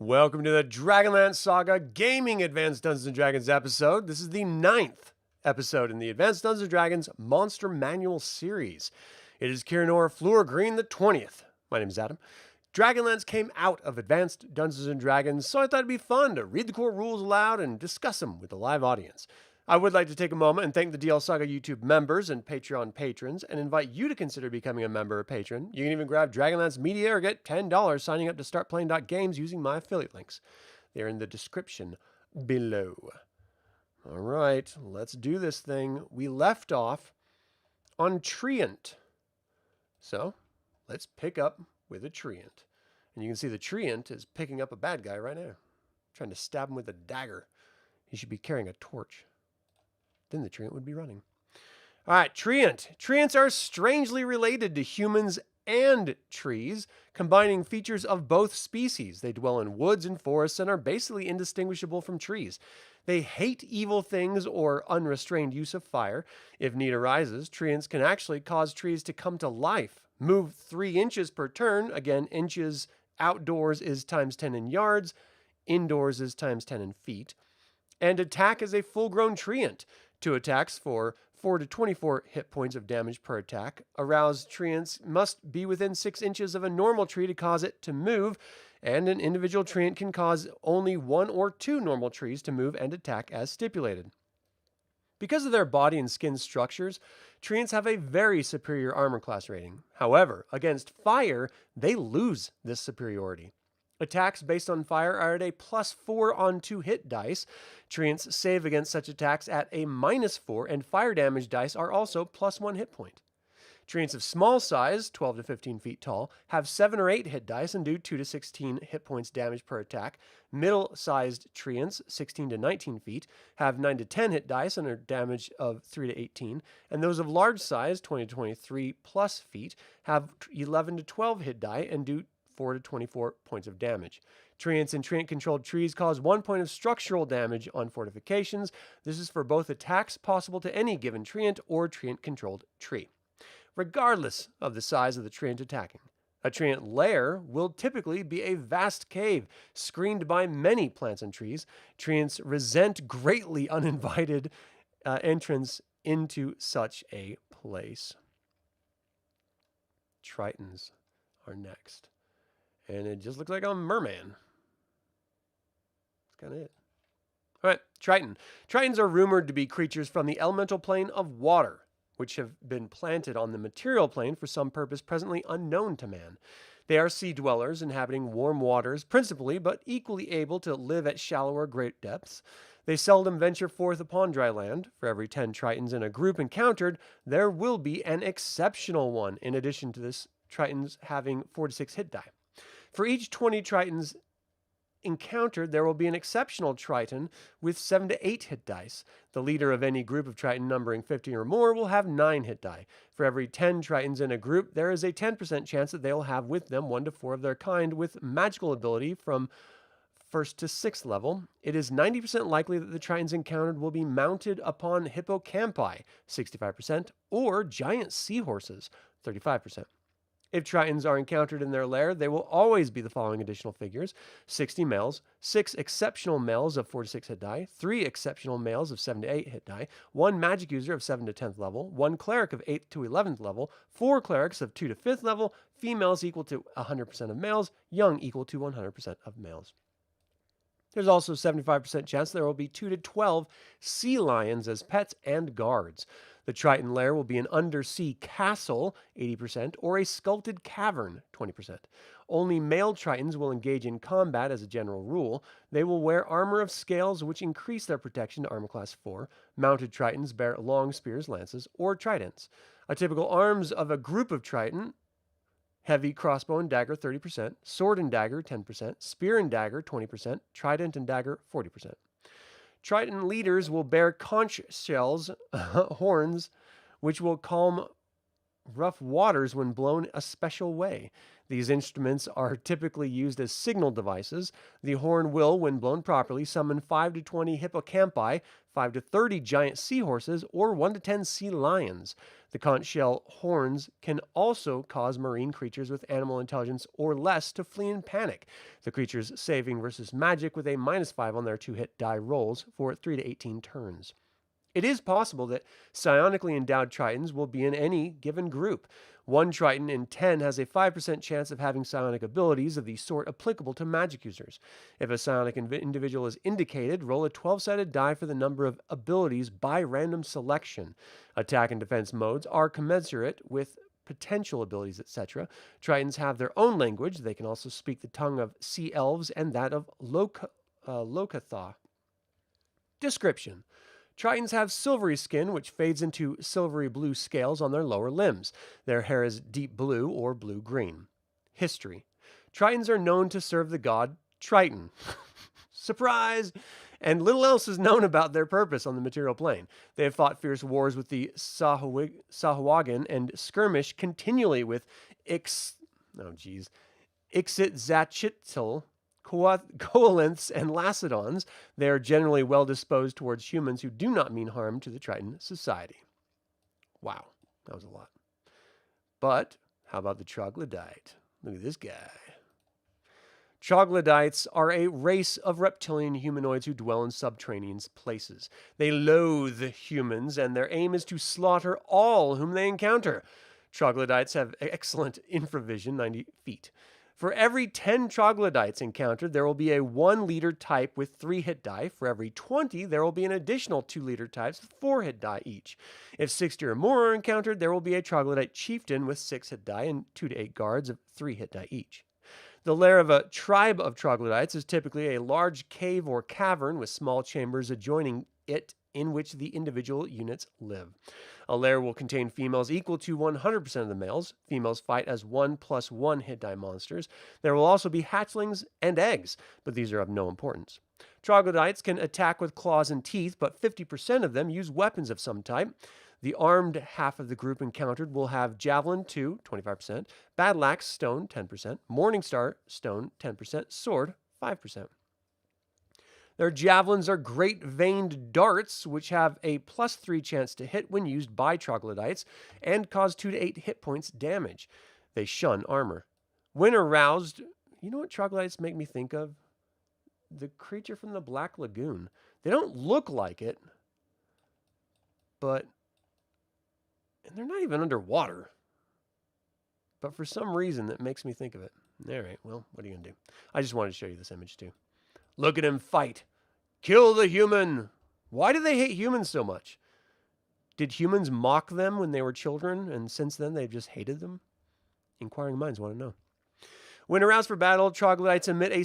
Welcome to the DragonLance Saga Gaming Advanced Dungeons & Dragons episode. This is the 9th episode in the Advanced Dungeons & Dragons Monster Manual series. It is Kiranor Fleur Green the 20th. My name is Adam. Dragonlance came out of Advanced Dungeons & Dragons, so I thought it'd be fun to read the core rules aloud and discuss them with a live audience. I would like to take a moment and thank the DL Saga YouTube members and Patreon patrons and invite you to consider becoming a member or patron. You can even grab Dragonlance Media or get $10 signing up to startplaying.games using my affiliate links. They're in the description below. All right, let's do this thing. We left off on Treant. So let's pick up with a Treant. And you can see the Treant is picking up a bad guy right now. Trying to stab him with a dagger. He should be carrying a torch. Then the Treant would be running. All right, Treant. Treants are strangely related to humans and trees, combining features of both species. They dwell in woods and forests and are basically indistinguishable from trees. They hate evil things or unrestrained use of fire. If need arises, Treants can actually cause trees to come to life. Move 3 inches per turn. Again, inches outdoors is times 10 in yards. Indoors is times 10 in feet. And attack as a full-grown Treant. 2 attacks for 4 to 24 hit points of damage per attack. Aroused Treants must be within 6 inches of a normal tree to cause it to move, and an individual Treant can cause only 1 or 2 normal trees to move and attack as stipulated. Because of their body and skin structures, Treants have a very superior armor class rating. However, against fire, they lose this superiority. Attacks based on fire are at a +4 on 2 hit dice. Treants save against such attacks at a -4, and fire damage dice are also +1 hit point. Treants of small size, 12 to 15 feet tall, have 7 or 8 hit dice and do 2 to 16 hit points damage per attack. Middle-sized Treants, 16 to 19 feet, have 9 to 10 hit dice and a damage of 3 to 18. And those of large size, 20 to 23 plus feet, have 11 to 12 hit die and do 4 to 24 points of damage. Treants and Treant-controlled trees cause 1 point of structural damage on fortifications. This is for both attacks possible to any given Treant or Treant-controlled tree, regardless of the size of the Treant attacking. A Treant lair will typically be a vast cave, screened by many plants and trees. Treants resent greatly uninvited entrance into such a place. Tritons are next. And it just looks like a merman. That's kind of it. All right, Triton. Tritons are rumored to be creatures from the elemental plane of water, which have been planted on the material plane for some purpose presently unknown to man. They are sea dwellers inhabiting warm waters principally, but equally able to live at shallower great depths. They seldom venture forth upon dry land. For every 10 Tritons in a group encountered, there will be an exceptional one. In addition to this, Tritons having 4 to 6 hit die. For each 20 Tritons encountered, there will be an exceptional Triton with 7 to 8 hit dice. The leader of any group of Triton numbering 50 or more will have 9 hit die. For every 10 Tritons in a group, there is a 10% chance that they will have with them 1 to 4 of their kind with magical ability from 1st to 6th level. It is 90% likely that the Tritons encountered will be mounted upon hippocampi, 65%, or giant seahorses, 35%. If Tritons are encountered in their lair, they will always be the following additional figures: 60 males, 6 exceptional males of 4 to 6 hit die, 3 exceptional males of 7 to 8 hit die, 1 magic user of 7 to 10th level, 1 cleric of 8th to 11th level, 4 clerics of 2 to 5th level, females equal to 100% of males, young equal to 100% of males. There's also a 75% chance there will be 2 to 12 sea lions as pets and guards. The Triton lair will be an undersea castle, 80%, or a sculpted cavern, 20%. Only male Tritons will engage in combat as a general rule. They will wear armor of scales, which increase their protection to armor class 4. Mounted Tritons bear long spears, lances, or tridents. A typical arms of a group of Triton: heavy crossbow and dagger, 30%, sword and dagger, 10%, spear and dagger, 20%, trident and dagger, 40%. Triton leaders will bear conch shells, horns, which will calm rough waters when blown a special way. These instruments are typically used as signal devices. The horn will, when blown properly, summon 5 to 20 hippocampi, 5 to 30 giant seahorses, or 1 to 10 sea lions. The conch shell horns can also cause marine creatures with animal intelligence or less to flee in panic. The creatures saving versus magic with a -5 on their 2-hit die rolls for 3 to 18 turns. It is possible that psionically endowed tritons will be in any given group. One triton in 10 has a 5% chance of having psionic abilities of the sort applicable to magic users. If a psionic individual is indicated, roll a 12-sided die for the number of abilities by random selection. Attack and defense modes are commensurate with potential abilities, etc. Tritons have their own language. They can also speak the tongue of sea elves and that of Lokatha. Description. Tritons have silvery skin, which fades into silvery blue scales on their lower limbs. Their hair is deep blue or blue-green. History. Tritons are known to serve the god Triton. Surprise! And little else is known about their purpose on the material plane. They have fought fierce wars with the Sahuagin and skirmish continually with Ixitzachitlь, Coalinths, and Lacedons. They are generally well disposed towards humans who do not mean harm to the Triton society. Wow, that was a lot. But how about the troglodyte? Look at this guy. Troglodytes are a race of reptilian humanoids who dwell in subterranean places. They loathe humans, and their aim is to slaughter all whom they encounter. Troglodytes have excellent infravision, 90 feet. For every 10 troglodytes encountered, there will be a 1-leader type with 3 hit die. For every 20, there will be an additional 2-leader types with 4 hit die each. If 60 or more are encountered, there will be a troglodyte chieftain with 6 hit die and 2 to 8 guards of 3 hit die each. The lair of a tribe of troglodytes is typically a large cave or cavern with small chambers adjoining it in which the individual units live. A lair will contain females equal to 100% of the males. Females fight as 1+1 hit die monsters. There will also be hatchlings and eggs, but these are of no importance. Troglodytes can attack with claws and teeth, but 50% of them use weapons of some type. The armed half of the group encountered will have Javelin 2, 25%, Battle Axe Stone, 10%, Morningstar Stone, 10%, Sword, 5%. Their javelins are great vaned darts, which have a +3 chance to hit when used by troglodytes and cause 2 to 8 hit points damage. They shun armor. When aroused, you know what troglodytes make me think of? The creature from the Black Lagoon. They don't look like it, and they're not even underwater. But for some reason, that makes me think of it. All right, well, what are you going to do? I just wanted to show you this image too. Look at him fight. Kill the human. Why do they hate humans so much? Did humans mock them when they were children, and since then they've just hated them? Inquiring minds want to know. When aroused for battle, troglodytes emit a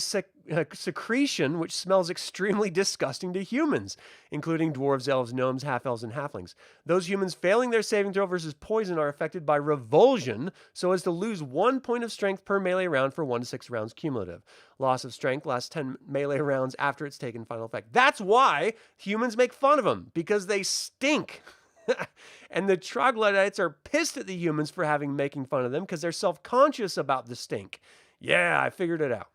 secretion which smells extremely disgusting to humans, including dwarves, elves, gnomes, half-elves, and halflings. Those humans failing their saving throw versus poison are affected by revulsion, so as to lose 1 point of strength per melee round for 1 to 6 rounds cumulative. Loss of strength lasts 10 melee rounds after it's taken final effect. That's why humans make fun of them, because they stink. And the troglodytes are pissed at the humans for making fun of them because they're self-conscious about the stink. Yeah, I figured it out.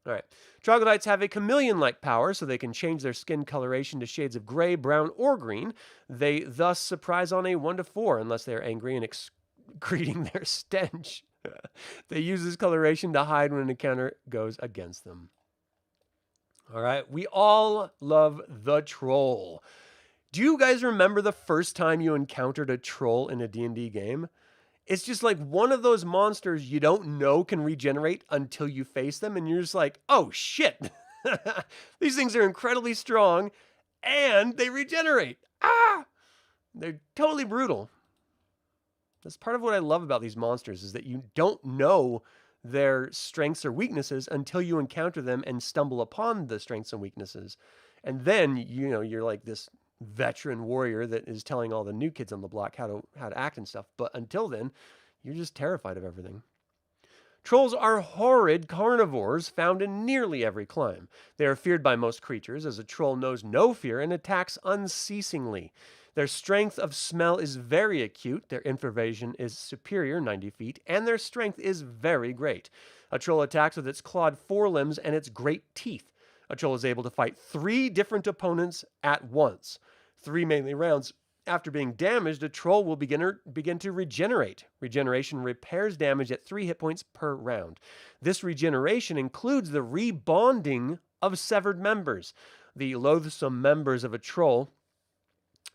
All right. Troglodytes have a chameleon-like power, so they can change their skin coloration to shades of gray, brown, or green. They thus surprise on a 1 to 4 unless they are angry and excreting their stench. They use this coloration to hide when an encounter goes against them. All right. We all love the troll. Do you guys remember the first time you encountered a troll in a D&D game? It's just like one of those monsters you don't know can regenerate until you face them, and you're just like, oh shit. These things are incredibly strong, and they regenerate. They're totally brutal. That's part of what I love about these monsters, is that you don't know their strengths or weaknesses until you encounter them and stumble upon the strengths and weaknesses. And then, you're like this veteran warrior that is telling all the new kids on the block how to act and stuff. But until then, you're just terrified of everything. Trolls are horrid carnivores found in nearly every clime. They are feared by most creatures, as a troll knows no fear and attacks unceasingly. Their strength of smell is very acute, their infravision is superior, 90 feet, and their strength is very great. A troll attacks with its clawed forelimbs and its great teeth. A troll is able to fight 3 different opponents at once. 3 melee rounds after being damaged, a troll will begin to regenerate. Regeneration repairs damage at 3 hit points per round. This regeneration includes the rebonding of severed members. The loathsome members of a troll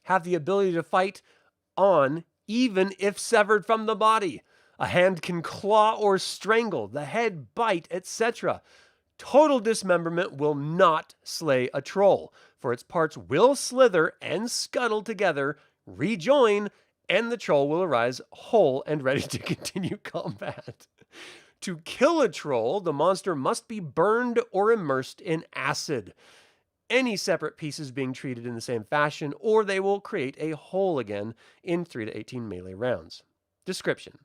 have the ability to fight on even if severed from the body. A hand can claw or strangle, the head bite, etc. Total dismemberment will not slay a troll, for its parts will slither and scuttle together, rejoin, and the troll will arise whole and ready to continue combat. To kill a troll, the monster must be burned or immersed in acid. Any separate pieces being treated in the same fashion, or they will create a whole again in 3 to 18 melee rounds. Description.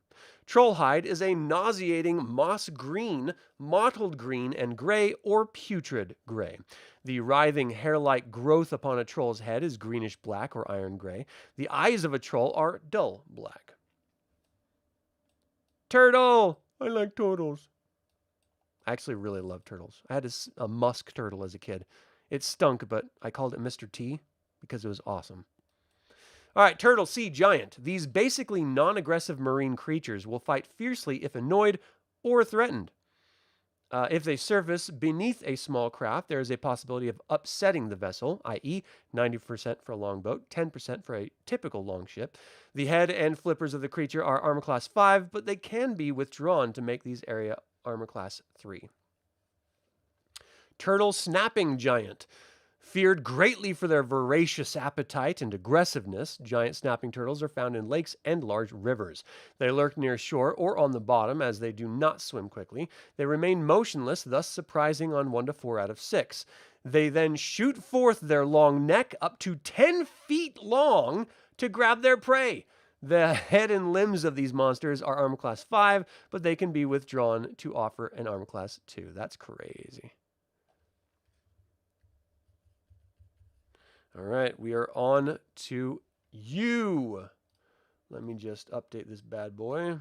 Trollhide is a nauseating moss green, mottled green and gray, or putrid gray. The writhing hair-like growth upon a troll's head is greenish black or iron gray. The eyes of a troll are dull black. Turtle! I like turtles. I actually really love turtles. I had a musk turtle as a kid. It stunk, but I called it Mr. T because it was awesome. All right, Turtle Sea Giant. These basically non-aggressive marine creatures will fight fiercely if annoyed or threatened. If they surface beneath a small craft, there is a possibility of upsetting the vessel, i.e. 90% for a longboat, 10% for a typical longship. The head and flippers of the creature are armor class 5, but they can be withdrawn to make these area armor class 3. Turtle Snapping Giant. Feared greatly for their voracious appetite and aggressiveness, giant snapping turtles are found in lakes and large rivers. They lurk near shore or on the bottom as they do not swim quickly. They remain motionless, thus surprising on 1 to 4 out of 6. They then shoot forth their long neck up to 10 feet long to grab their prey. The head and limbs of these monsters are armor class 5, but they can be withdrawn to offer an armor class 2. That's crazy. All right, we are on to you. Let me just update this bad boy.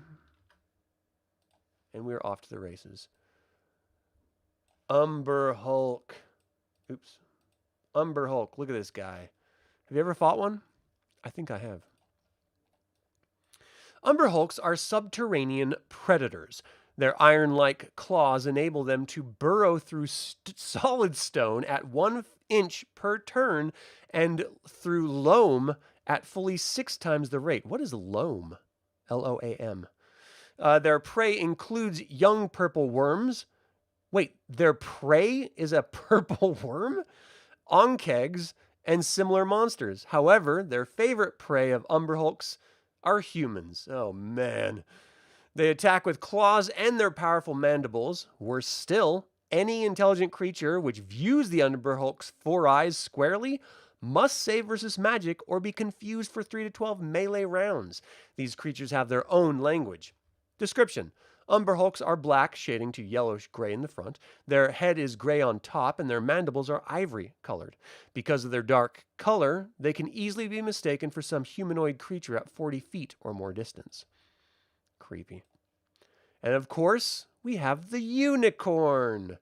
And we're off to the races. Umber Hulk. Oops. Umber Hulk. Look at this guy. Have you ever fought one? I think I have. Umber Hulks are subterranean predators. Their iron-like claws enable them to burrow through solid stone at 1 inch per turn and through loam at fully 6 times the rate. What is loam? L-O-A-M. Their prey includes young purple worms. Wait, their prey is a purple worm? Onkegs and similar monsters. However, their favorite prey of Umber Hulks are humans. Oh, man. They attack with claws and their powerful mandibles. Worse still, any intelligent creature which views the Umber Hulk's 4 eyes squarely must save versus magic or be confused for 3 to 12 melee rounds. These creatures have their own language. Description. Umber Hulks are black, shading to yellowish-gray in the front. Their head is gray on top, and their mandibles are ivory-colored. Because of their dark color, they can easily be mistaken for some humanoid creature at 40 feet or more distance. Creepy. And of course, we have the unicorn.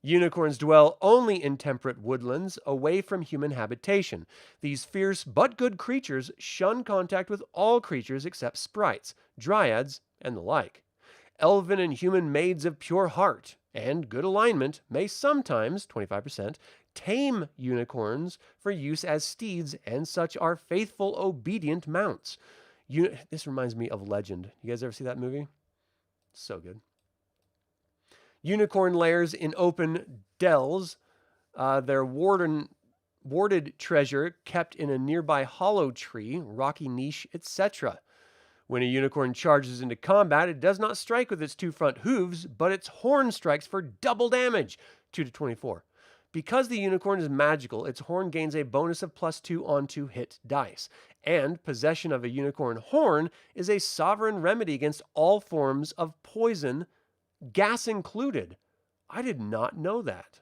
Unicorns dwell only in temperate woodlands, away from human habitation. These fierce but good creatures shun contact with all creatures except sprites, dryads, and the like. Elven and human maids of pure heart and good alignment may sometimes, 25%, tame unicorns for use as steeds, and such are faithful, obedient mounts. This reminds me of Legend. You guys ever see that movie? So good. Unicorn lairs in open dells. Their warded treasure kept in a nearby hollow tree, rocky niche, etc. When a unicorn charges into combat, it does not strike with its 2 front hooves, but its horn strikes for double damage, 2 to 24. Because the unicorn is magical, its horn gains a bonus of +2 onto hit dice. And possession of a unicorn horn is a sovereign remedy against all forms of poison, gas included. I did not know that.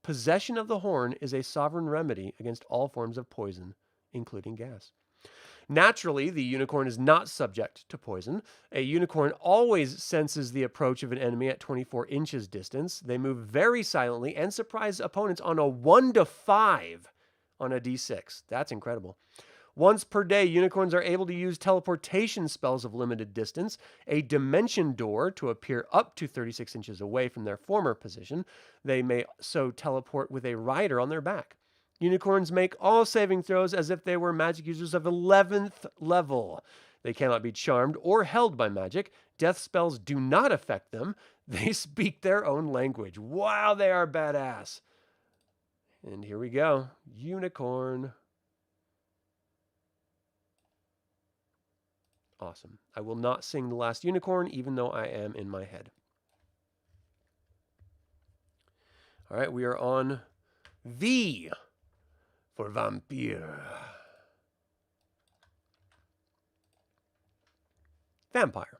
Possession of the horn is a sovereign remedy against all forms of poison, including gas. Naturally, the unicorn is not subject to poison. A unicorn always senses the approach of an enemy at 24 inches distance. They move very silently and surprise opponents on a 1 to 5 on a d6. That's incredible. Once per day, unicorns are able to use teleportation spells of limited distance, a dimension door to appear up to 36 inches away from their former position. They may so teleport with a rider on their back. Unicorns make all saving throws as if they were magic users of 11th level. They cannot be charmed or held by magic. Death spells do not affect them. They speak their own language. Wow, they are badass. And here we go. Unicorn. Awesome. I will not sing The Last Unicorn, even though I am in my head. All right, we are on V for Vampire. Vampire.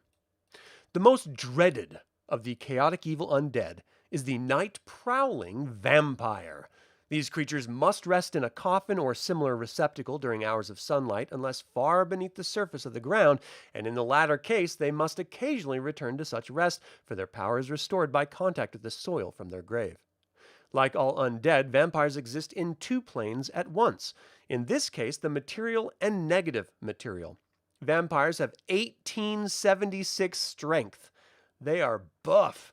The most dreaded of the chaotic evil undead is the night-prowling vampire. These creatures must rest in a coffin or similar receptacle during hours of sunlight unless far beneath the surface of the ground, and in the latter case they must occasionally return to such rest, for their power is restored by contact with the soil from their grave. Like all undead, vampires exist in two planes at once. In this case, the material and negative material. Vampires have 1876 strength. They are buff.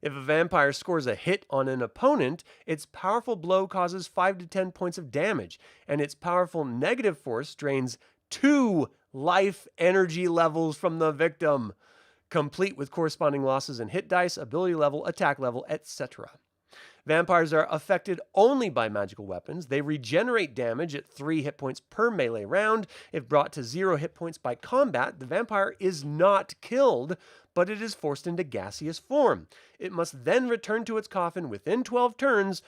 If a vampire scores a hit on an opponent, its powerful blow causes 5 to 10 points of damage, and its powerful negative force drains 2 life energy levels from the victim, complete with corresponding losses in hit dice, ability level, attack level, etc. Vampires are affected only by magical weapons. They regenerate damage at 3 hit points per melee round. If brought to 0 hit points by combat, the vampire is not killed, but it is forced into gaseous form. It must then return to its coffin within 12 turns,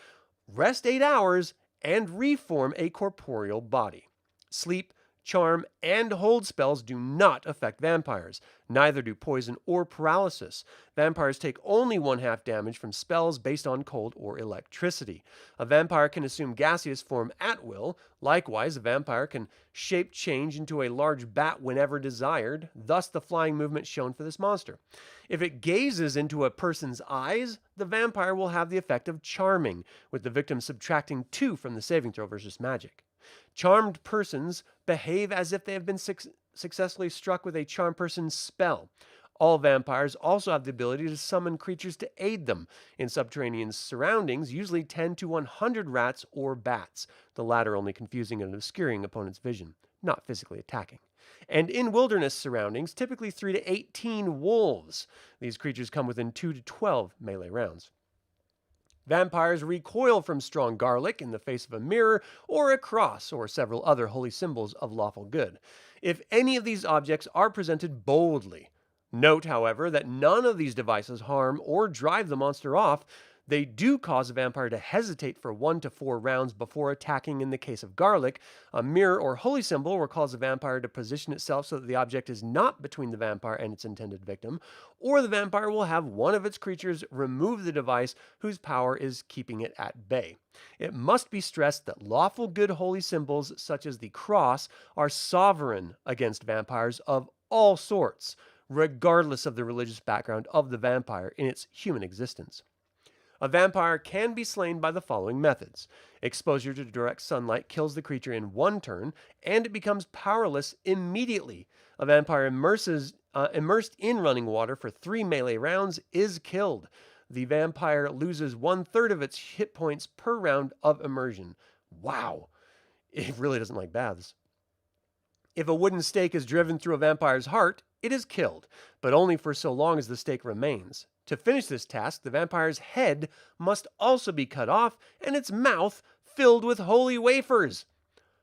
rest 8 hours, and reform a corporeal body. Sleep, charm, and hold spells do not affect vampires. Neither do poison or paralysis. Vampires take only 1/2 damage from spells based on cold or electricity. A vampire can assume gaseous form at will. Likewise, a vampire can shape change into a large bat whenever desired, thus the flying movement shown for this monster. If it gazes into a person's eyes, the vampire will have the effect of charming, with the victim subtracting 2 from the saving throw versus magic. Charmed persons behave as if they have been successfully struck with a charm person's spell. All vampires also have the ability to summon creatures to aid them. In subterranean surroundings, usually 10 to 100 rats or bats, the latter only confusing and obscuring opponent's vision, not physically attacking. And in wilderness surroundings, typically 3 to 18 wolves. These creatures come within 2 to 12 melee rounds. Vampires recoil from strong garlic in the face of a mirror or a cross or several other holy symbols of lawful good, if any of these objects are presented boldly. Note, however, that none of these devices harm or drive the monster off. They do cause a vampire to hesitate for 1 to 4 rounds before attacking. In the case of garlic, a mirror or holy symbol will cause a vampire to position itself so that the object is not between the vampire and its intended victim, or the vampire will have one of its creatures remove the device whose power is keeping it at bay. It must be stressed that lawful good holy symbols such as the cross are sovereign against vampires of all sorts, regardless of the religious background of the vampire in its human existence. A vampire can be slain by the following methods. Exposure to direct sunlight kills the creature in 1 turn, and it becomes powerless immediately. A vampire immersed in running water for 3 melee rounds is killed. The vampire loses 1/3 of its hit points per round of immersion. Wow. It really doesn't like baths. If a wooden stake is driven through a vampire's heart, it is killed, but only for so long as the stake remains. To finish this task, the vampire's head must also be cut off and its mouth filled with holy wafers.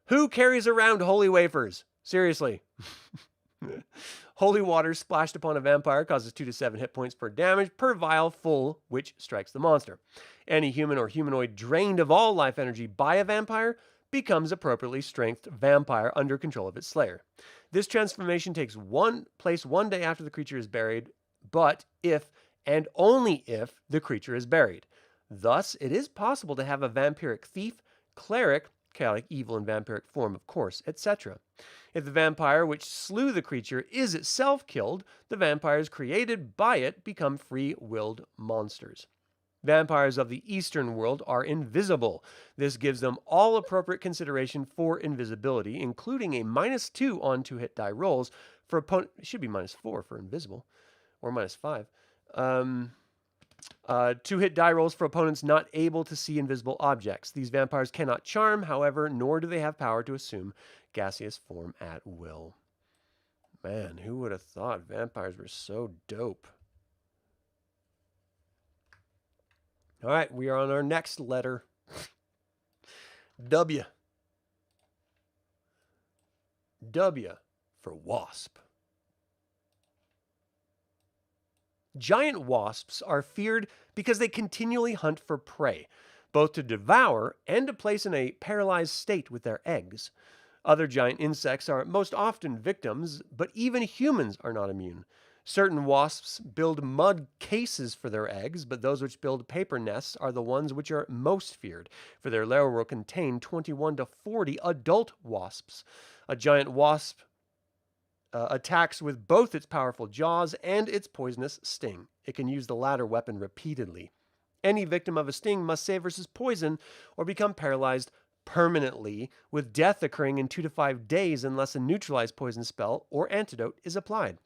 Who carries around holy wafers? Seriously. Holy water splashed upon a vampire causes 2 to 7 hit points per damage per vial full, which strikes the monster. Any human or humanoid drained of all life energy by a vampire becomes appropriately strengthed vampire under control of its slayer. This transformation takes place 1 day after the creature is buried, but if and only if the creature is buried. Thus, it is possible to have a vampiric thief, cleric, chaotic, evil, and vampiric form, of course, etc. If the vampire which slew the creature is itself killed, the vampires created by it become free-willed monsters. Vampires of the Eastern world are invisible. This gives them all appropriate consideration for invisibility, including a -2 on 2-hit die rolls for opponent. It should be -4 for invisible, or -5. 2-hit die rolls for opponents not able to see invisible objects. These vampires cannot charm, however, nor do they have power to assume gaseous form at will. Man, who would have thought vampires were so dope? All right, we are on our next letter. W. W for wasp. Giant wasps are feared because they continually hunt for prey, both to devour and to place in a paralyzed state with their eggs. Other giant insects are most often victims, but even humans are not immune. Certain wasps build mud cases for their eggs, but those which build paper nests are the ones which are most feared, for their larvae will contain 21 to 40 adult wasps. A giant wasp attacks with both its powerful jaws and its poisonous sting. It can use the latter weapon repeatedly. Any victim of a sting must save versus poison or become paralyzed permanently, with death occurring in 2 to 5 days unless a neutralized poison spell or antidote is applied.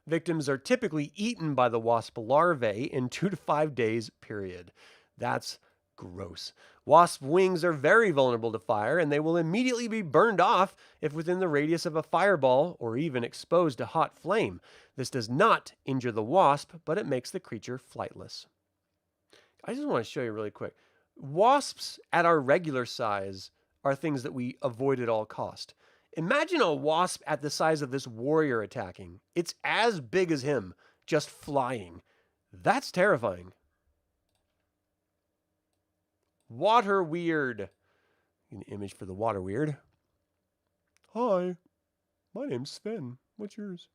Victims are typically eaten by the wasp larvae in 2 to 5 days period. That's gross. Wasp wings are very vulnerable to fire, and they will immediately be burned off if within the radius of a fireball or even exposed to hot flame. This does not injure the wasp, but it makes the creature flightless. I just want to show you really quick. Wasps at our regular size are things that we avoid at all cost. Imagine a wasp at the size of this warrior attacking. It's as big as him, just flying. That's terrifying. Water weird. An image for the water weird. Hi, my name's Sven. What's yours?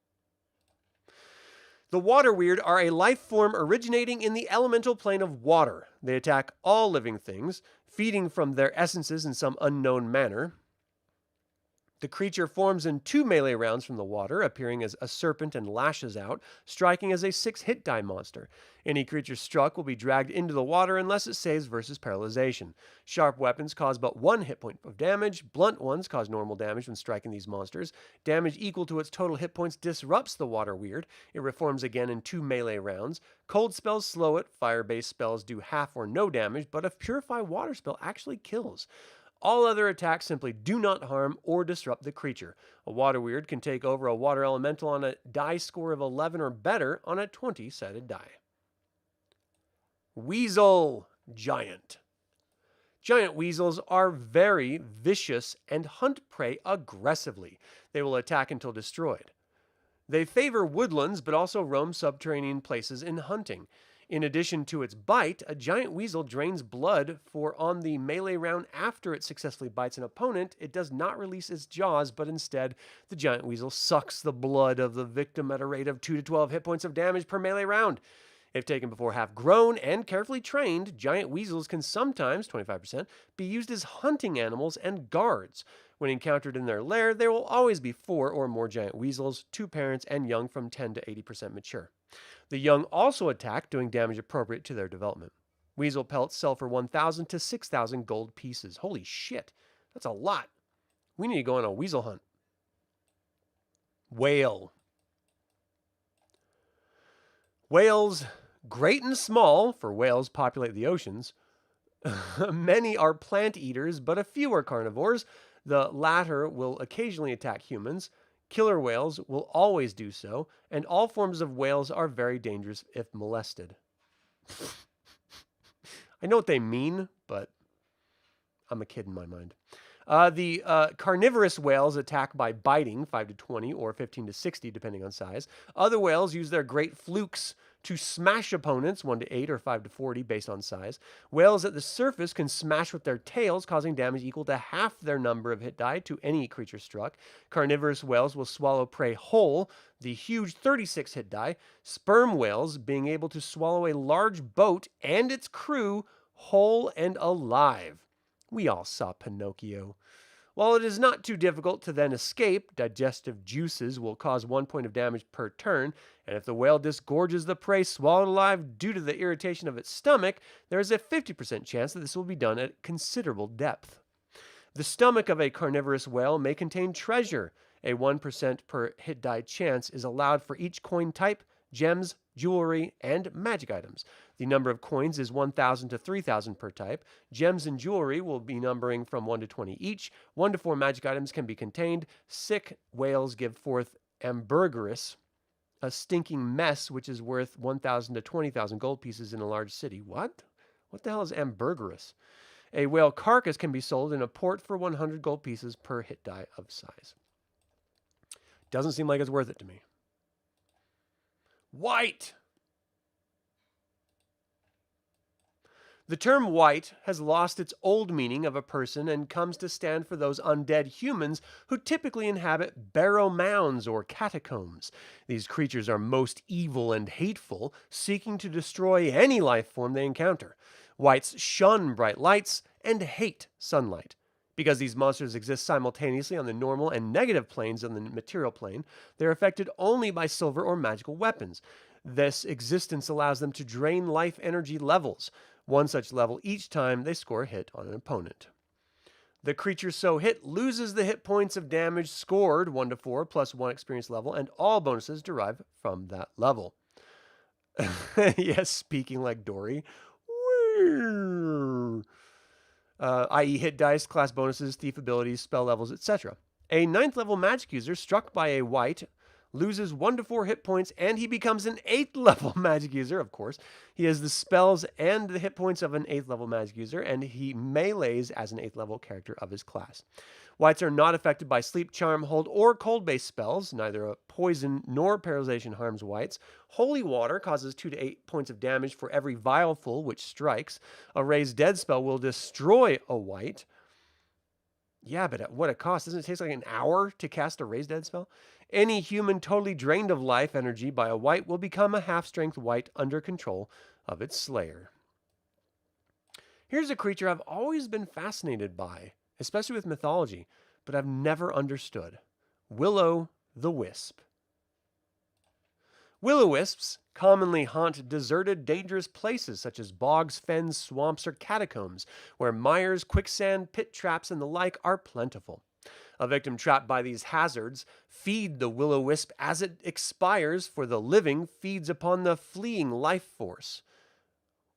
The water weird are a life form originating in the elemental plane of water. They attack all living things, feeding from their essences in some unknown manner. The creature forms in 2 melee rounds from the water, appearing as a serpent and lashes out, striking as a 6-hit die monster. Any creature struck will be dragged into the water unless it saves versus paralyzation. Sharp weapons cause but 1 hit point of damage. Blunt ones cause normal damage when striking these monsters. Damage equal to its total hit points disrupts the water weird. It reforms again in 2 melee rounds. Cold spells slow it. Fire-based spells do half or no damage, but a Purify water spell actually kills. All other attacks simply do not harm or disrupt the creature. A water weird can take over a water elemental on a die score of 11 or better on a 20-sided die. Weasel Giant. Giant weasels are very vicious and hunt prey aggressively. They will attack until destroyed. They favor woodlands but also roam subterranean places in hunting. In addition to its bite, a giant weasel drains blood, for on the melee round after it successfully bites an opponent, it does not release its jaws, but instead the giant weasel sucks the blood of the victim at a rate of 2 to 12 hit points of damage per melee round. If taken before half grown and carefully trained, giant weasels can sometimes, 25%, be used as hunting animals and guards. When encountered in their lair, there will always be 4 or more giant weasels, 2 parents, and young from 10 to 80% mature. The young also attack, doing damage appropriate to their development. Weasel pelts sell for 1,000 to 6,000 gold pieces. Holy shit, that's a lot. We need to go on a weasel hunt. Whale. Whales, great and small, for whales populate the oceans. Many are plant eaters, but a few are carnivores. The latter will occasionally attack humans. Killer whales will always do so, and all forms of whales are very dangerous if molested. I know what they mean, but I'm a kid in my mind. The carnivorous whales attack by biting, 5 to 20 or 15 to 60, depending on size. Other whales use their great flukes to smash opponents, 1 to 8 or 5 to 40, based on size. Whales at the surface can smash with their tails, causing damage equal to half their number of hit die to any creature struck. Carnivorous whales will swallow prey whole, the huge 36 hit die. Sperm whales being able to swallow a large boat and its crew whole and alive. We all saw Pinocchio. While it is not too difficult to then escape, digestive juices will cause 1 point of damage per turn, and if the whale disgorges the prey swallowed alive due to the irritation of its stomach, there is a 50% chance that this will be done at considerable depth. The stomach of a carnivorous whale may contain treasure. A 1% per hit die chance is allowed for each coin type, gems, jewelry, and magic items. The number of coins is 1,000 to 3,000 per type. Gems and jewelry will be numbering from 1 to 20 each. 1 to 4 magic items can be contained. Sick whales give forth ambergris, a stinking mess which is worth 1,000 to 20,000 gold pieces in a large city. What? What the hell is ambergris? A whale carcass can be sold in a port for 100 gold pieces per hit die of size. Doesn't seem like it's worth it to me. White. The term white has lost its old meaning of a person and comes to stand for those undead humans who typically inhabit barrow mounds or catacombs. These creatures are most evil and hateful, seeking to destroy any life form they encounter. Whites shun bright lights and hate sunlight. Because these monsters exist simultaneously on the normal and negative planes of the material plane, they are affected only by silver or magical weapons. This existence allows them to drain life energy levels, one such level each time they score a hit on an opponent. The creature so hit loses the hit points of damage scored 1 to 4 plus 1 experience level, and all bonuses derive from that level. Yes, speaking like Dory. I.e. hit dice, class bonuses, thief abilities, spell levels, etc. A 9th level magic user struck by a white loses 1 to 4 hit points, and he becomes an 8th level magic user, of course. He has the spells and the hit points of an 8th level magic user, and he melees as an 8th level character of his class. Whites are not affected by sleep, charm, hold, or cold-based spells. Neither a poison nor paralyzation harms whites. Holy water causes 2 to 8 points of damage for every vial full which strikes. A raise dead spell will destroy a white. Yeah, but at what a cost? Doesn't it take like an hour to cast a raise dead spell? Any human totally drained of life energy by a white will become a half-strength white under control of its slayer. Here's a creature I've always been fascinated by, especially with mythology, but I've never understood. Will-o'-the-wisp. Will-o'-wisps commonly haunt deserted, dangerous places such as bogs, fens, swamps, or catacombs, where mires, quicksand, pit traps, and the like are plentiful. A victim trapped by these hazards feed the will-o'-wisp as it expires, for the living feeds upon the fleeing life force.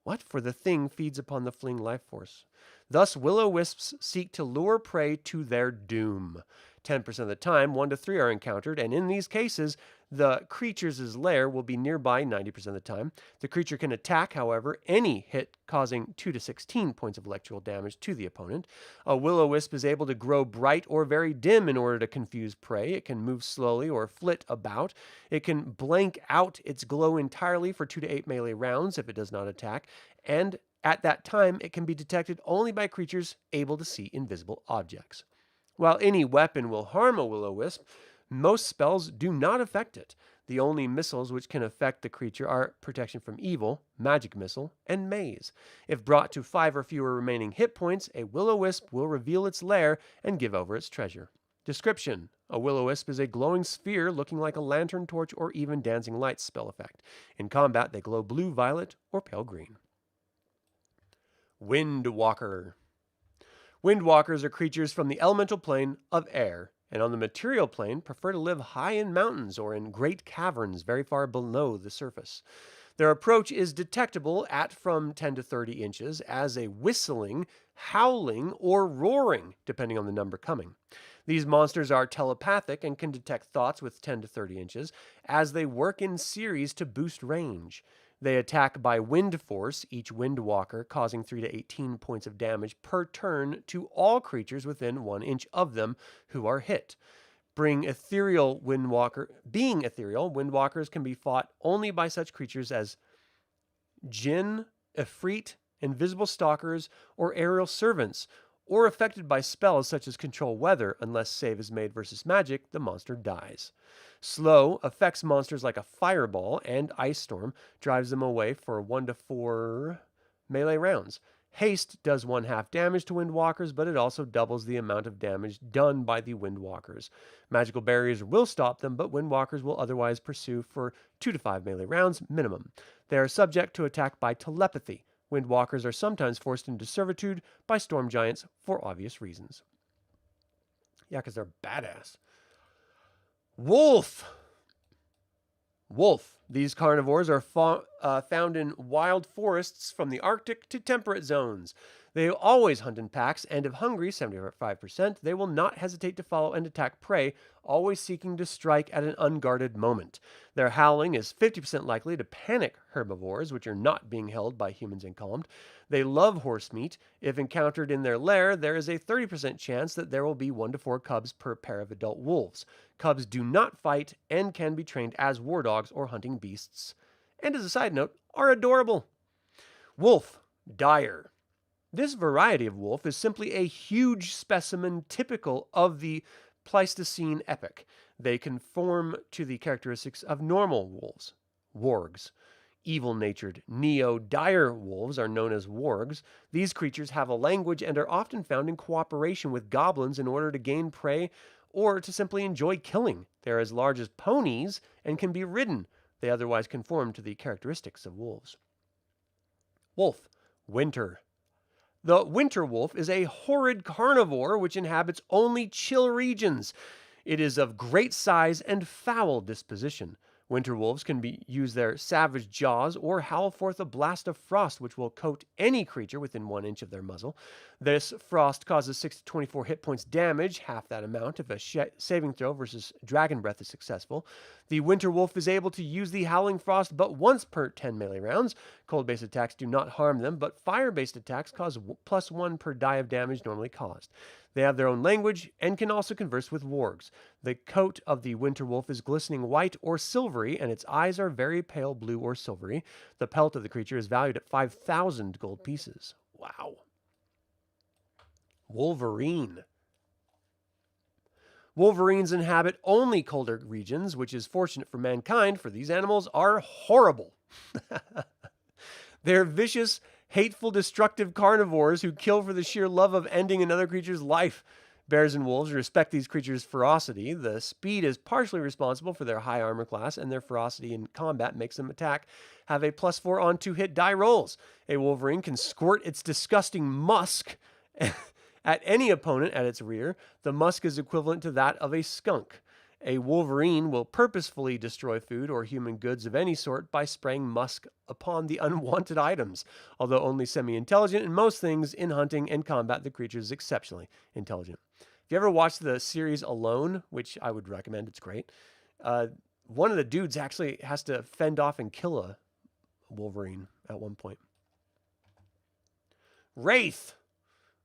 What? For the thing feeds upon the fleeing life force. Thus, will-o'-wisps seek to lure prey to their doom. 10% of the time, 1 to 3 are encountered, and in these cases, the creature's lair will be nearby 90% of the time. The creature can attack, however, any hit causing 2 to 16 points of electrical damage to the opponent. A will-o'-wisp is able to grow bright or very dim in order to confuse prey. It can move slowly or flit about. It can blank out its glow entirely for 2 to 8 melee rounds if it does not attack, and at that time, it can be detected only by creatures able to see invisible objects. While any weapon will harm a will-o'-wisp, most spells do not affect it. The only missiles which can affect the creature are Protection from Evil, Magic Missile, and Maze. If brought to 5 or fewer remaining hit points, a will-o'-wisp will reveal its lair and give over its treasure. Description: a will-o'-wisp is a glowing sphere looking like a lantern, torch, or even dancing lights spell effect. In combat, they glow blue, violet, or pale green. Windwalker. Windwalkers are creatures from the elemental plane of air, and on the material plane prefer to live high in mountains or in great caverns very far below the surface. Their approach is detectable at from 10 to 30 inches as a whistling, howling, or roaring, depending on the number coming. These monsters are telepathic and can detect thoughts with 10 to 30 inches as they work in series to boost range. They attack by wind force, each windwalker causing 3 to 18 points of damage per turn to all creatures within 1 inch of them who are hit. Being ethereal, windwalkers can be fought only by such creatures as Jinn, Ifrit, invisible stalkers, or aerial servants, or affected by spells such as control weather. Unless save is made versus magic, the monster dies. Slow affects monsters like a fireball, and ice storm drives them away for 1 to 4 melee rounds. Haste does 1/2 damage to Windwalkers, but it also doubles the amount of damage done by the Windwalkers. Magical barriers will stop them, but Windwalkers will otherwise pursue for 2 to 5 melee rounds minimum. They are subject to attack by telepathy. Windwalkers are sometimes forced into servitude by storm giants for obvious reasons. Yeah, because they're badass. Wolf! These carnivores are found in wild forests from the Arctic to temperate zones. They always hunt in packs, and if hungry, 75%, they will not hesitate to follow and attack prey, always seeking to strike at an unguarded moment. Their howling is 50% likely to panic herbivores, which are not being held by humans and calmed. They love horse meat. If encountered in their lair, there is a 30% chance that there will be 1 to 4 cubs per pair of adult wolves. Cubs do not fight and can be trained as war dogs or hunting beasts. And as a side note, are adorable. Wolf, dire. This variety of wolf is simply a huge specimen typical of the Pleistocene epoch. They conform to the characteristics of normal wolves, wargs. Evil-natured neo-dire wolves are known as wargs. These creatures have a language and are often found in cooperation with goblins in order to gain prey or to simply enjoy killing. They are as large as ponies and can be ridden. They otherwise conform to the characteristics of wolves. Wolf, winter. The winter wolf is a horrid carnivore which inhabits only chill regions. It is of great size and foul disposition. Winter wolves can use their savage jaws or howl forth a blast of frost which will coat any creature within 1 inch of their muzzle. This frost causes 6 to 24 hit points damage, half that amount if a saving throw versus dragon breath is successful. The winter wolf is able to use the howling frost but once per 10 melee rounds. Cold-based attacks do not harm them, but fire-based attacks cause +1 per die of damage normally caused. They have their own language and can also converse with wargs. The coat of the winter wolf is glistening white or silvery, and its eyes are very pale blue or silvery. The pelt of the creature is valued at 5,000 gold pieces. Wow. Wolverine. Wolverines inhabit only colder regions, which is fortunate for mankind, for these animals are horrible. They're vicious, hateful, destructive carnivores who kill for the sheer love of ending another creature's life. Bears and wolves respect these creatures' ferocity. The speed is partially responsible for their high armor class, and their ferocity in combat makes them have a +4 on 2-hit die rolls. A wolverine can squirt its disgusting musk at any opponent at its rear. The musk is equivalent to that of a skunk. A wolverine will purposefully destroy food or human goods of any sort by spraying musk upon the unwanted items. Although only semi-intelligent in most things, in hunting and combat, the creature is exceptionally intelligent. If you ever watched the series Alone, which I would recommend, it's great, one of the dudes actually has to fend off and kill a wolverine at one point. Wraith.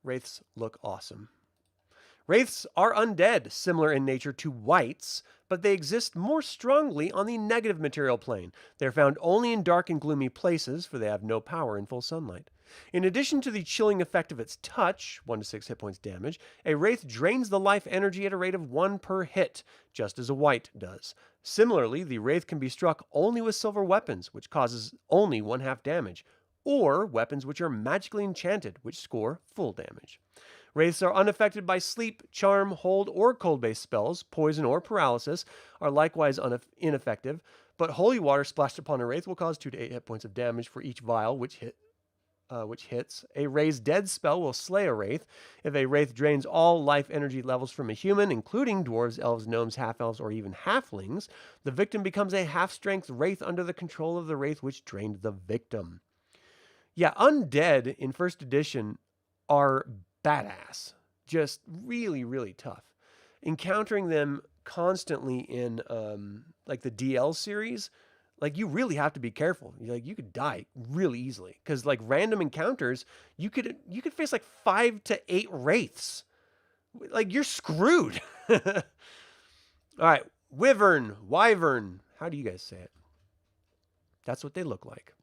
Wraiths look awesome. Wraiths are undead, similar in nature to wights, but they exist more strongly on the negative material plane. They are found only in dark and gloomy places, for they have no power in full sunlight. In addition to the chilling effect of its touch, 1 to 6 hit points damage, a wraith drains the life energy at a rate of 1 per hit, just as a wight does. Similarly, the wraith can be struck only with silver weapons, which causes only 1/2 damage, or weapons which are magically enchanted, which score full damage. Wraiths are unaffected by sleep, charm, hold, or cold-based spells. Poison or paralysis are likewise ineffective, but holy water splashed upon a wraith will cause 2 to 8 hit points of damage for each vial which hits. A raise dead spell will slay a wraith. If a wraith drains all life energy levels from a human, including dwarves, elves, gnomes, half-elves, or even halflings, the victim becomes a half-strength wraith under the control of the wraith which drained the victim. Yeah, undead in first edition are badass. Just really, really tough. Encountering them constantly in like the DL series, like you really have to be careful. Like you could die really easily because like random encounters, you could face like 5 to 8 wraiths. Like you're screwed. All right, wyvern. How do you guys say it? That's what they look like.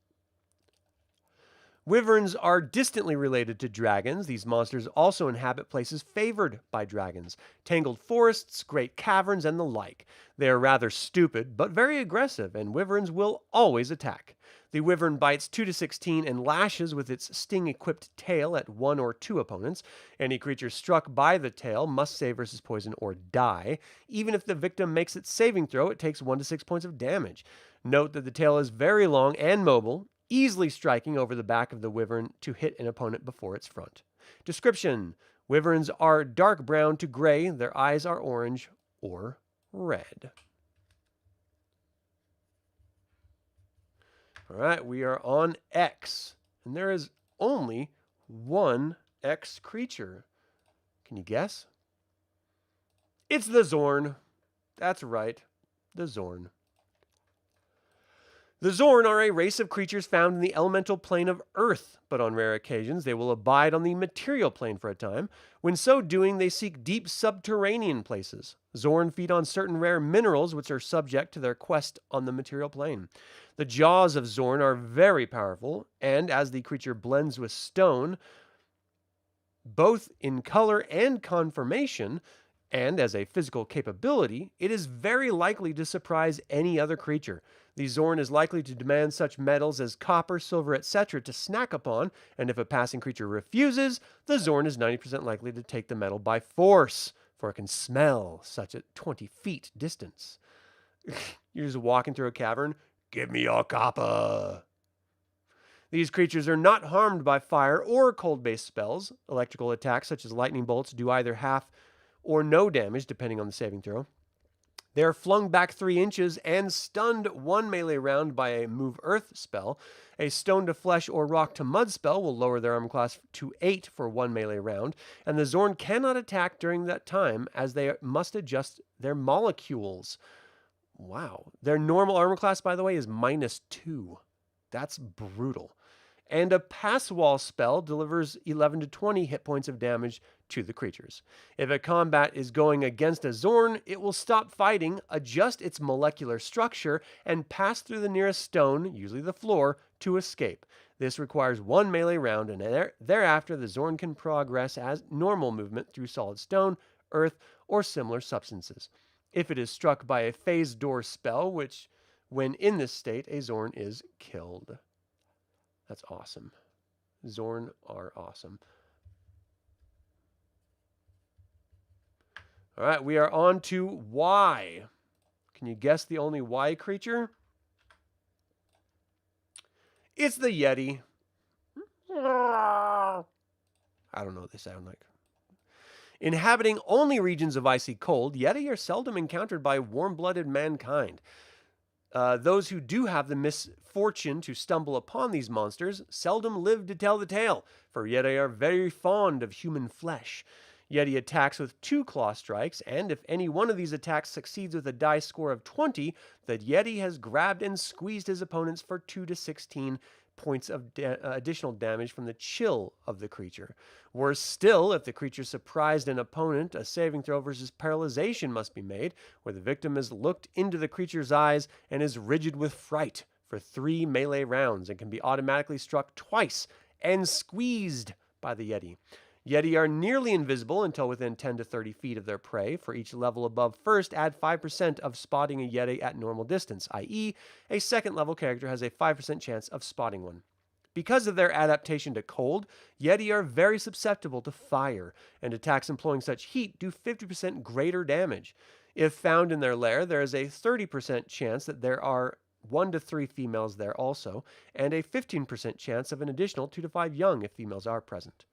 Wyverns are distantly related to dragons. These monsters also inhabit places favored by dragons, tangled forests, great caverns, and the like. They are rather stupid, but very aggressive, and wyverns will always attack. The wyvern bites 2 to 16 and lashes with its sting-equipped tail at 1 or 2 opponents. Any creature struck by the tail must save versus poison or die. Even if the victim makes its saving throw, it takes 1 to 6 points of damage. Note that the tail is very long and mobile, easily striking over the back of the wyvern to hit an opponent before its front. Description: wyverns are dark brown to gray. Their eyes are orange or red. All right, we are on X, and there is only one X creature. Can you guess? It's the Zorn. That's right, the Zorn. The Zorn are a race of creatures found in the elemental plane of Earth, but on rare occasions they will abide on the material plane for a time. When so doing, they seek deep subterranean places. Zorn feed on certain rare minerals which are subject to their quest on the material plane. The jaws of Zorn are very powerful, and as the creature blends with stone, both in color and conformation, and as a physical capability, it is very likely to surprise any other creature. The Zorn is likely to demand such metals as copper, silver, etc. to snack upon, and if a passing creature refuses, the Zorn is 90% likely to take the metal by force, for it can smell such at 20 feet distance. You're just walking through a cavern, give me your copper. These creatures are not harmed by fire or cold-based spells. Electrical attacks such as lightning bolts do either half or no damage, depending on the saving throw. They are flung back 3 inches and stunned 1 melee round by a Move Earth spell. A Stone to Flesh or Rock to Mud spell will lower their armor class to 8 for 1 melee round, and the Zorn cannot attack during that time as they must adjust their molecules. Wow. Their normal armor class, by the way, is -2. That's brutal. And a Pass Wall spell delivers 11 to 20 hit points of damage to the creatures. If a combat is going against a Zorn, it will stop fighting, adjust its molecular structure, and pass through the nearest stone, usually the floor, to escape. This requires 1 melee round, and thereafter the Zorn can progress as normal movement through solid stone, earth, or similar substances. If it is struck by a Phase Door spell, which, when in this state, a Zorn is killed. That's awesome. Zorn are awesome. All right, we are on to Y. Can you guess the only Y creature? It's the Yeti. I don't know what they sound like. Inhabiting only regions of icy cold, Yeti are seldom encountered by warm-blooded mankind. Those who do have the misfortune to stumble upon these monsters seldom live to tell the tale, for Yeti are very fond of human flesh. Yeti attacks with 2 claw strikes, and if any one of these attacks succeeds with a die score of 20, the Yeti has grabbed and squeezed his opponents for 2 to 16 points of additional damage from the chill of the creature. Worse still, if the creature surprised an opponent, a saving throw versus paralyzation must be made, where the victim has looked into the creature's eyes and is rigid with fright for 3 melee rounds and can be automatically struck twice and squeezed by the Yeti. Yeti are nearly invisible until within 10 to 30 feet of their prey. For each level above first, add 5% of spotting a Yeti at normal distance, i.e., a second level character has a 5% chance of spotting one. Because of their adaptation to cold, Yeti are very susceptible to fire, and attacks employing such heat do 50% greater damage. If found in their lair, there is a 30% chance that there are 1 to 3 females there also, and a 15% chance of an additional 2 to 5 young if females are present.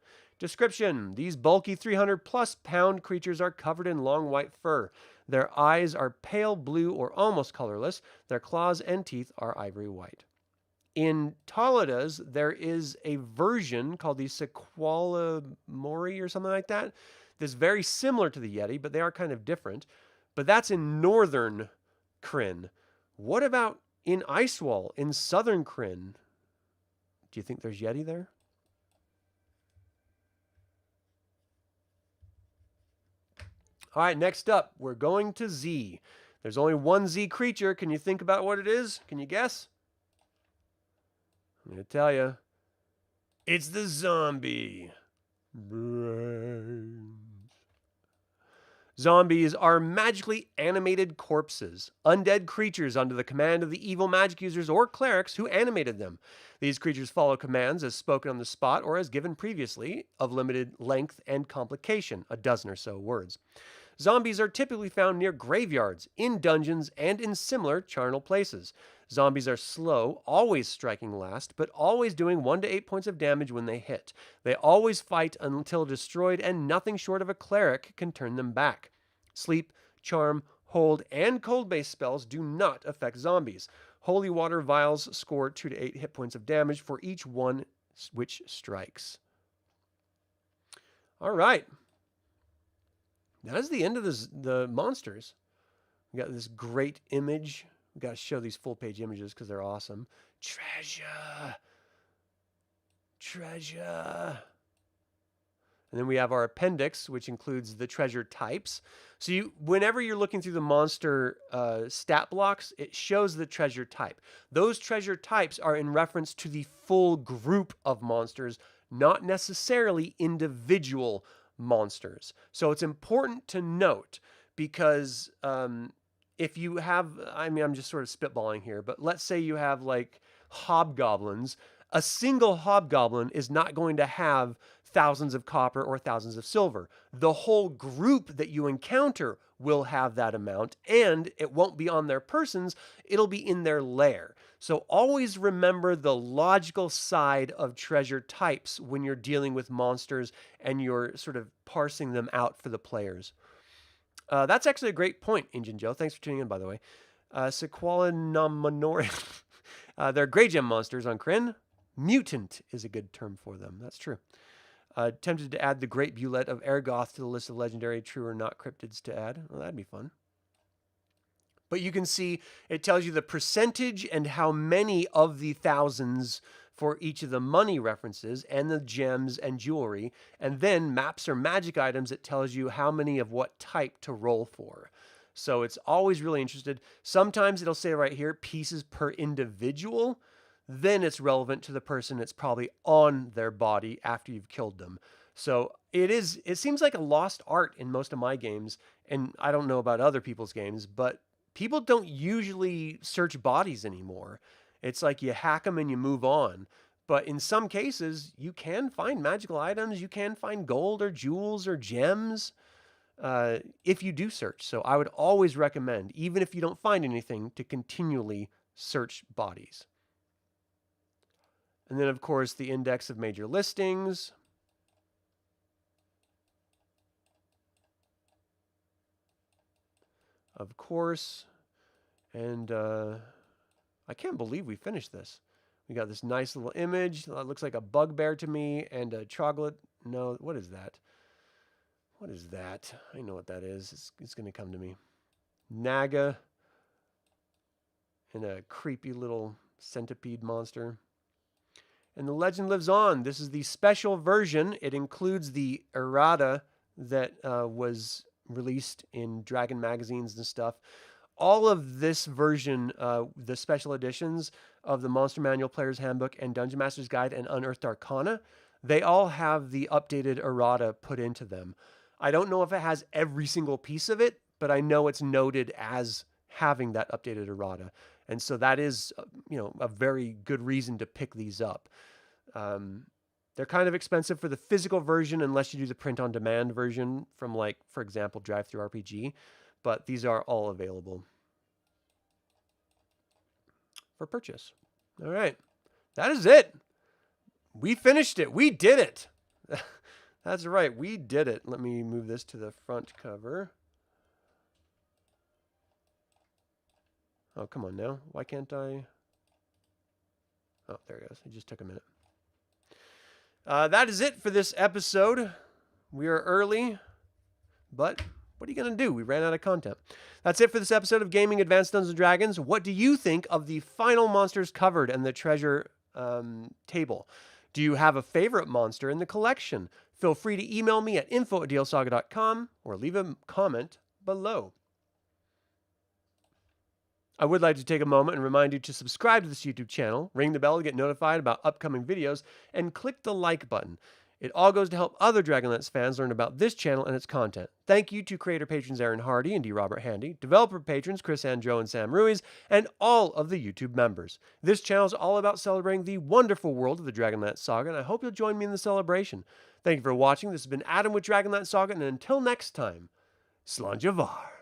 Description: these bulky 300-plus pound creatures are covered in long white fur. Their eyes are pale blue or almost colorless. Their claws and teeth are ivory white. In Taladas, there is a version called the Sequalamori or something like that. That's very similar to the Yeti, but they are kind of different. But that's in northern Krynn. What about in Icewall, in southern Krynn? Do you think there's Yeti there? All right, next up, we're going to Z. There's only one Z creature. Can you think about what it is? Can you guess? I'm going to tell you. It's the zombie brains. Zombies are magically animated corpses, undead creatures under the command of the evil magic users or clerics who animated them. These creatures follow commands as spoken on the spot or as given previously, of limited length and complication, a dozen or so words. Zombies are typically found near graveyards, in dungeons, and in similar charnel places. Zombies are slow, always striking last, but always doing 1 to 8 points of damage when they hit. They always fight until destroyed, and nothing short of a cleric can turn them back. Sleep, charm, hold, and cold-based spells do not affect zombies. Holy water vials score 2 to 8 hit points of damage for each one which strikes. All right. That is the end of the monsters. We got this great image. We got to show these full page images because they're awesome. Treasure. And then we have our appendix, which includes the treasure types. So whenever you're looking through the monster stat blocks, it shows the treasure type. Those treasure types are in reference to the full group of monsters, not necessarily individual monsters. So it's important to note because if you have, I'm just sort of spitballing here, but let's say you have like hobgoblins. A single hobgoblin is not going to have thousands of copper or thousands of silver. The whole group that you encounter will have that amount, and it won't be on their persons, it'll be in their lair. So always remember the logical side of treasure types when you're dealing with monsters and you're sort of parsing them out for the players. That's actually a great point, Injun Joe. Thanks for tuning in, by the way. Sequala nominori. They're Grey Gem monsters on Krynn. Mutant is a good term for them. That's true. Tempted to add the Great Bulette of Ergoth to the list of legendary true or not cryptids to add. Well, that'd be fun. But you can see it tells you the percentage and how many of the thousands for each of the money references and the gems and jewelry. And then maps or magic items, it tells you how many of what type to roll for. So it's always really interested. Sometimes it'll say right here, pieces per individual. Then it's relevant to the person that's probably on their body after you've killed them. So it seems like a lost art in most of my games, and I don't know about other people's games, but people don't usually search bodies anymore. It's like you hack them and you move on. But in some cases, you can find magical items, you can find gold or jewels or gems if you do search. So I would always recommend, even if you don't find anything, to continually search bodies. And then, of course, the index of major listings. Of course. And I can't believe we finished this. We got this nice little image. It looks like a bugbear to me and a chocolate. No, what is that? What is that? I know what that is. It's going to come to me. Naga and a creepy little centipede monster. And the legend lives on. This is the special version. It includes the errata that was released in Dragon magazines and stuff. All of this version, the special editions of the Monster Manual Player's Handbook and Dungeon Master's Guide and Unearthed Arcana, they all have the updated errata put into them. I don't know if it has every single piece of it, but I know it's noted as having that updated errata. And so that is, a very good reason to pick these up. They're kind of expensive for the physical version unless you do the print-on-demand version from, like, for example, Drive-Thru-RPG. But these are all available for purchase. All right. That is it. We finished it. We did it. That's right. We did it. Let me move this to the front cover. Oh, come on now. Why can't I? Oh, there it goes. It just took a minute. That is it for this episode. We are early, but what are you going to do? We ran out of content. That's it for this episode of Gaming Advanced Dungeons & Dragons. What do you think of the final monsters covered and the treasure table? Do you have a favorite monster in the collection? Feel free to email me at info@dlsaga.com or leave a comment below. I would like to take a moment and remind you to subscribe to this YouTube channel, ring the bell to get notified about upcoming videos, and click the like button. It all goes to help other Dragonlance fans learn about this channel and its content. Thank you to creator patrons Aaron Hardy and D. Robert Handy, developer patrons Chris Androu and Sam Ruiz, and all of the YouTube members. This channel is all about celebrating the wonderful world of the Dragonlance Saga, and I hope you'll join me in the celebration. Thank you for watching. This has been Adam with Dragonlance Saga, and until next time, Slanjavar.